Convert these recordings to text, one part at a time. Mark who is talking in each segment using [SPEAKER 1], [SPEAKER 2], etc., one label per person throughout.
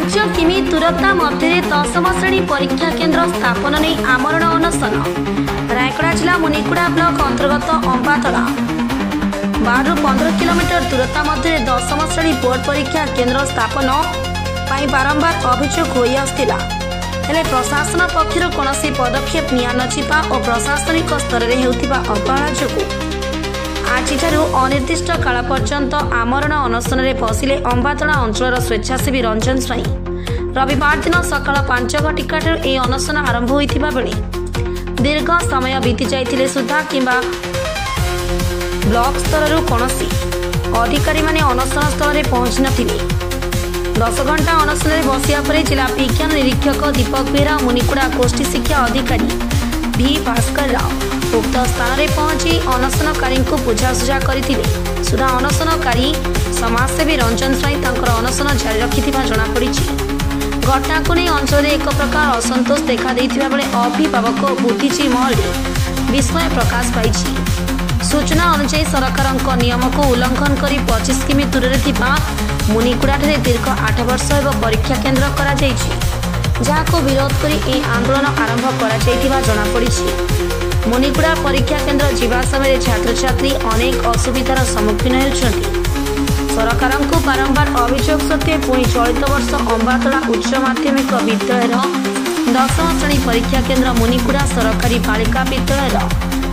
[SPEAKER 1] ପାଞ୍ଚ କିମି ଦୂରତା ମଧ୍ୟରେ 10ମ ଶ୍ରେଣୀ ପରୀକ୍ଷା କେନ୍ଦ୍ର ସ୍ଥାପନ ନେଇ ଆମରଣ ଅନଶନ। ରାୟଗଡ଼ା ଜିଲ୍ଲା ମୁନିଗୁଡ଼ା ବ୍ଲକ ଅନ୍ତର୍ଗତ ଅମ୍ବାତଳା 12ରୁ 15 କିଲୋମିଟର ଦୂରତା ମଧ୍ୟରେ 10ମ ଶ୍ରେଣୀ ବୋର୍ଡ ପରୀକ୍ଷା କେନ୍ଦ୍ର ସ୍ଥାପନ ପାଇଁ ବାରମ୍ବାର ଅଭିଯୋଗ ହୋଇ ଆସୁଥିଲା। ହେଲେ ପ୍ରଶାସନ ପକ୍ଷରୁ କୌଣସି ପଦକ୍ଷେପ ନିଆନଯିବା ଓ ପ୍ରଶାସନିକ ସ୍ତରରେ ହେଉଥିବା ଅବହେଳା ଯୋଗୁଁ ଆଜିଠାରୁ ଅନିର୍ଦ୍ଦିଷ୍ଟ କାଳ ପର୍ଯ୍ୟନ୍ତ ଆମରଣ ଅନଶନରେ ବସିଲେ ଅମ୍ବାତଳା ଅଞ୍ଚଳର ସ୍ୱେଚ୍ଛାସେବୀ ରଞ୍ଜନ ସ୍ୱାଇଁ। ରବିବାର ଦିନ ସକାଳ 5 ଘଟିକାଠାରୁ ଏହି ଅନଶନ ଆରମ୍ଭ ହୋଇଥିବା ବେଳେ ଦୀର୍ଘ ସମୟ ବିତି ଯାଇଥିଲେ ସୁଦ୍ଧା କିମ୍ବା ବ୍ଲକ ସ୍ତରରୁ କୌଣସି ଅଧିକାରୀମାନେ ଅନଶନ ସ୍ଥଳରେ ପହଞ୍ଚି ନଥିଲେ। 10 ଘଣ୍ଟା ଅନଶନରେ ବସିବା ପରେ ଜିଲ୍ଲା ବିଜ୍ଞାନ ନିରୀକ୍ଷକ ଦୀପକ ବେହେରା ଓ ମୁନିଗୁଡ଼ା ଗୋଷ୍ଠୀ ଶିକ୍ଷା ଅଧିକାରୀ ଭି ଭାସ୍କର ରାଓ ଉକ୍ତ ସ୍ଥାନରେ ପହଞ୍ଚି ଅନଶନକାରୀଙ୍କୁ ବୁଝାସୁଝା କରିଥିଲେ। ସୁଦ୍ଧା ଅନଶନକାରୀ ସମାଜସେବୀ ରଞ୍ଜନ ସ୍ୱାଇଁ ତାଙ୍କର ଅନଶନ ଜାରି ରଖିଥିବା ଜଣାପଡ଼ିଛି। ଘଟଣାକୁ ନେଇ ଅଞ୍ଚଳରେ ଏକ ପ୍ରକାର ଅସନ୍ତୋଷ ଦେଖାଦେଇଥିବା ବେଳେ ଅଭିଭାବକ ଓ ବୁଦ୍ଧିଜୀବୀ ମହଲରେ ବିସ୍ମୟ ପ୍ରକାଶ ପାଇଛି। ସୂଚନା ଅନୁଯାୟୀ ସରକାରଙ୍କ ନିୟମକୁ ଉଲ୍ଲଂଘନ କରି 25 କିମି ଦୂରରେ ଥିବା ମୁନିଗୁଡ଼ାଠାରେ ଦୀର୍ଘ 8 ବର୍ଷ ହେବ ପରୀକ୍ଷା କେନ୍ଦ୍ର କରାଯାଇଛି, ଯାହାକୁ ବିରୋଧ କରି ଏହି ଆନ୍ଦୋଳନ ଆରମ୍ଭ କରାଯାଇଥିବା ଜଣାପଡ଼ିଛି। ମୁନିଗୁଡ଼ା ପରୀକ୍ଷା କେନ୍ଦ୍ର ଯିବା ସମୟରେ ଛାତ୍ରଛାତ୍ରୀ ଅନେକ ଅସୁବିଧାର ସମ୍ମୁଖୀନ ହେଉଛନ୍ତି। ସରକାରଙ୍କୁ ବାରମ୍ବାର ଅଭିଯୋଗ ସତ୍ତ୍ୱେ ପୁଣି ଚଳିତ ବର୍ଷ ଅମ୍ବାତଳା ଉଚ୍ଚ ମାଧ୍ୟମିକ ବିଦ୍ୟାଳୟର 10ମ ଶ୍ରେଣୀ ପରୀକ୍ଷା କେନ୍ଦ୍ର ମୁନିଗୁଡ଼ା ସରକାରୀ ବାଳିକା ବିଦ୍ୟାଳୟର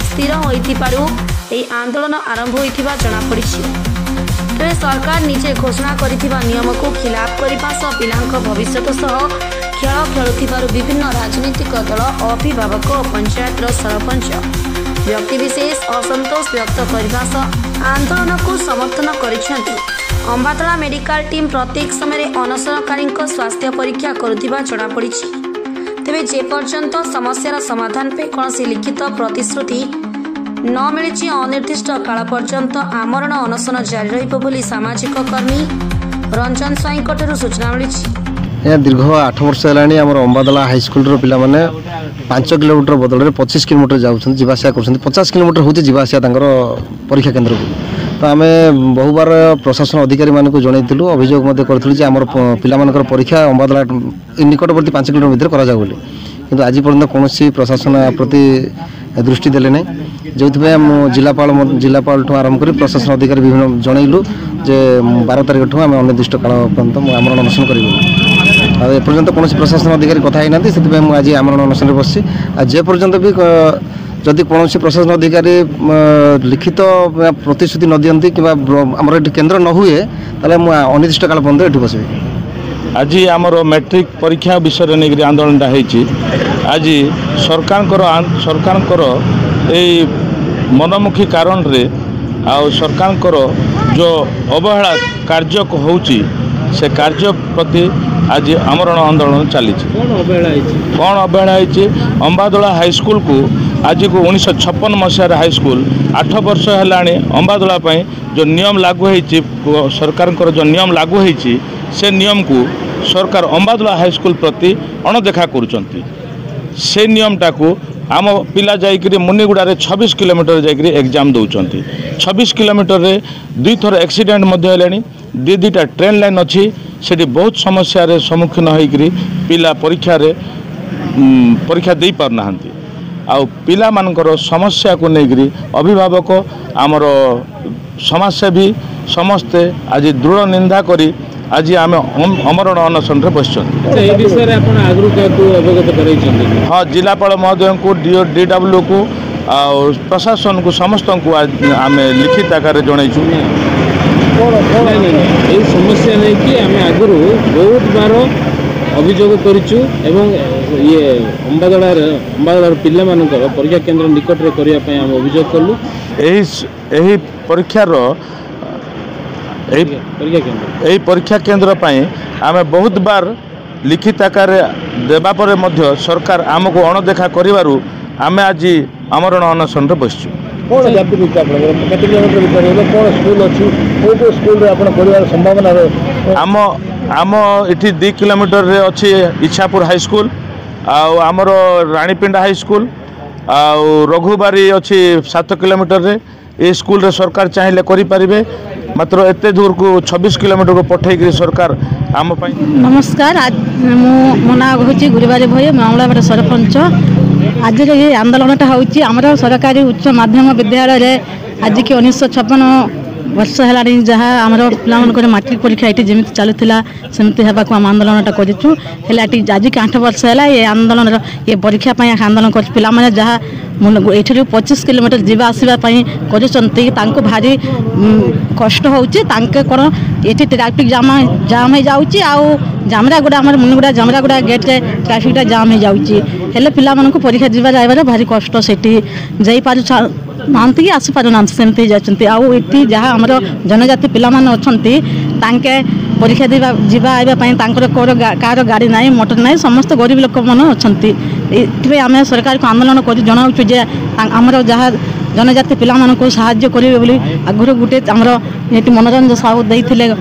[SPEAKER 1] ସ୍ଥିର ହୋଇଥିବାରୁ ଏହି ଆନ୍ଦୋଳନ ଆରମ୍ଭ ହୋଇଥିବା ଜଣାପଡ଼ିଛି। ତେବେ ସରକାର ନିଜେ ଘୋଷଣା କରିଥିବା ନିୟମକୁ ଖିଲାପ କରିବା ସହ ପିଲାଙ୍କ ଭବିଷ୍ୟତ ସହ ଖେଳ ଖେଳୁଥିବାରୁ ବିଭିନ୍ନ ରାଜନୈତିକ ଦଳ, ଅଭିଭାବକ ଓ ପଞ୍ଚାୟତର ସରପଞ୍ଚ ବ୍ୟକ୍ତିବିଶେଷ ଅସନ୍ତୋଷ ବ୍ୟକ୍ତ କରିବା ସହ ଆନ୍ଦୋଳନକୁ ସମର୍ଥନ କରିଛନ୍ତି। ଅମ୍ବାତଳା ମେଡିକାଲ ଟିମ୍ ପ୍ରତ୍ୟେକ ସମୟରେ ଅନଶନକାରୀଙ୍କ ସ୍ୱାସ୍ଥ୍ୟ ପରୀକ୍ଷା କରୁଥିବା ଜଣାପଡ଼ିଛି। ତେବେ ଯେପର୍ଯ୍ୟନ୍ତ ସମସ୍ୟାର ସମାଧାନ ପାଇଁ କୌଣସି ଲିଖିତ ପ୍ରତିଶ୍ରୁତି ନ ମିଳିଛି ଅନିର୍ଦ୍ଦିଷ୍ଟ କାଳ ପର୍ଯ୍ୟନ୍ତ ଆମରଣ ଅନଶନ ଜାରି ରହିବ ବୋଲି ସାମାଜିକ କର୍ମୀ ରଞ୍ଜନ ସ୍ୱାଇଁଙ୍କଠାରୁ ସୂଚନା ମିଳିଛି।
[SPEAKER 2] ଦୀର୍ଘ 8 ବର୍ଷ ହେଲାଣି ଆମର ଅମ୍ବାତଳା ହାଇସ୍କୁଲର ପିଲାମାନେ 5 କିଲୋମିଟର ବଦଳରେ 25 କିଲୋମିଟର ଯାଉଛନ୍ତି, ଯିବା ଆସିବା କରୁଛନ୍ତି। 50 କିଲୋମିଟର ହେଉଛି ଯିବା ଆସିବା ତାଙ୍କର ପରୀକ୍ଷା କେନ୍ଦ୍ରକୁ। ତ ଆମେ ବହୁବାର ପ୍ରଶାସନ ଅଧିକାରୀମାନଙ୍କୁ ଜଣାଇଥିଲୁ, ଅଭିଯୋଗ ମଧ୍ୟ କରିଥିଲୁ ଯେ ଆମର ପିଲାମାନଙ୍କର ପରୀକ୍ଷା ଅମ୍ବାତଳା ନିକଟବର୍ତ୍ତୀ 5 କିଲୋମିଟର ଭିତରେ କରାଯାଉ ବୋଲି। କିନ୍ତୁ ଆଜି ପର୍ଯ୍ୟନ୍ତ କୌଣସି ପ୍ରଶାସନ ପ୍ରତି ଦୃଷ୍ଟି ଦେଲେ ନାହିଁ, ଯେଉଁଥିପାଇଁ ମୁଁ ଜିଲ୍ଲାପାଳଠୁ ଆରମ୍ଭ କରି ପ୍ରଶାସନ ଅଧିକାରୀ ବିଭିନ୍ନ ଜଣାଇଲୁ ଯେ 12 ତାରିଖଠୁ ଆମେ ଅନିର୍ଦ୍ଦିଷ୍ଟ କାଳ ପର୍ଯ୍ୟନ୍ତ ଆମରଣ ଅନଶନ କରିବୁ। ଆଉ ଏପର୍ଯ୍ୟନ୍ତ କୌଣସି ପ୍ରଶାସନ ଅଧିକାରୀ କଥା ହେଇନାହାନ୍ତି, ସେଥିପାଇଁ ମୁଁ ଆଜି ଆମରଣ ଅନଶନରେ ବସିଛି। ଆଉ ଯେପର୍ଯ୍ୟନ୍ତ ବି ଯଦି କୌଣସି ପ୍ରଶାସନ ଅଧିକାରୀ ଲିଖିତ ପ୍ରତିଶ୍ରୁତି ନ ଦିଅନ୍ତି କିମ୍ବା ଆମର ଏଠି କେନ୍ଦ୍ର ନ ହୁଏ, ତାହେଲେ ମୁଁ ଅନିର୍ଦ୍ଦିଷ୍ଟ କାଳ ପର୍ଯ୍ୟନ୍ତ ଏଠି ବସିବି।
[SPEAKER 3] আজি আমার ম্যাট্রিক পরীক্ষা বিষয়ে নেই আন্দোলনটা হয়েছি। আজি সরকারଙ୍କର এই মনোমুখী কারণে সরকারଙ୍କର যে অবহেলা কার্য হচ্ছে সে কার্য প্রতি আজ আমরণ আন্দোলন চালিছে। কଣ অবহেলা হয়েছে? অম্বাতଳା হাইস্কুল কু आज को 1956 मसीहार हाईस्कूल 8 वर्ष है अम्बातळा जो नियम लागू होती सरकार जो नियम लागू होती से नियम को सरकार अम्बातळा हाईस्कूल प्रति अणदेखा करुँच। से नियमटा को आम पिला जाइकरी मुनिगुड़ा 26 किलोमीटर जाइकरी एग्जाम दौरान 26 किलोमीटर रे 2 थर एक्सीडेंट दुईटा ट्रेन लाइन अच्छी से बहुत समस्या सम्मुखीन होकर पिला परीक्षा दे पारना। आउ पिला मानकर समस्या को लेकर अभिभावक आमर समाजसेवी समस्ते आज दृढ़ निंदा करी आज आम अमरण अनशन बस। हाँ, जिलापाल महोदय को DW को प्रशासन को समस्त को आम लिखित आकार जनईचु।
[SPEAKER 4] समस्या नहीं कि आम आगु बहुत बार अभियोग करूँ एवं ये अम्बातळा पिला परीक्षा केन्द्र निकट में करने आम अभियोग कलु।
[SPEAKER 3] यही परीक्षा केन्द्र आम बहुत बार लिखित आकार देवापर सरकार आमको अणदेखा करूँ आम आज आमरण अनशन बसचु। आम इठी 2 किलोमीटर रे अच्छी इच्छापुर हाईस्कूल आमर रानीपिंडा हाईस्कूल रघुबारी अच्छी 7 किलोमीटर रे ए स्कूल रे सरकार चाहिए करें मात्र एत दूर को 26 किलोमीटर को पठे सरकार आम
[SPEAKER 5] नमस्कार। आज मो ना हूँ गुरुबारी भई मामलाबाद सरपंच। आज ये आंदोलनटा होची आमर सरकारी उच्च माध्यम विद्यालय आज की 1956 वर्ष है जहाँ आमर पे मैट्रिक परीक्षा ये जमी चलूला सेमती होगा आम आंदोलनटा करूँ। आज की 8 वर्ष है ये आंदोलन ये परीक्षा आंदोलन कर पे जहाँ ये 25 किलोमीटर जावा आसवाई कर भारी कष्ट होची कौन ये ट्राफिक जाम हो जाऊँगी जामरागुड़ा आम मुनिगुड़ा जामरागुड़ा गेट रे ट्राफिकटा जाम हो जाऊँगी हेल्ले पिला परीक्षा जावा जाए भारी कष्ट से जापार नांती कि आसी पार ना सेमती जाती आती जहाँ आमर जनजाति पिला अच्छा परीक्षा जावा आवापाई कार गाड़ी ना मोटर ना समस्त गरीब लोक मैंने अच्छा आम सरकार को आंदोलन कर जनाऊँ जे आमर जहाँ जनजाति पिला साहाय्य करेंगे आगुरी गोटे आमर ये मनोरंजन साहू देते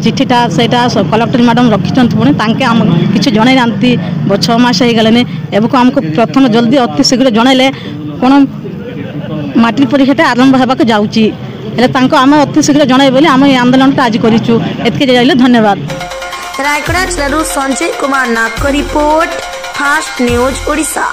[SPEAKER 5] चिठीटा से कलेक्टर मैडम रखिंट पुणी किसी जन ना 6 मास हो गले एवं आमको प्रथम जल्दी अति शीघ्र जनइले कौन मैट्रिक परीक्षा आरंभ होगा जाऊँगी आम अति शीघ्र जनइब बोली आम आंदोलन आज करूँ एत धन्यवाद।
[SPEAKER 1] रायगड़ा जिलूर संजय कुमार नाग रिपोर्ट फास्ट न्यूज ओडिशा।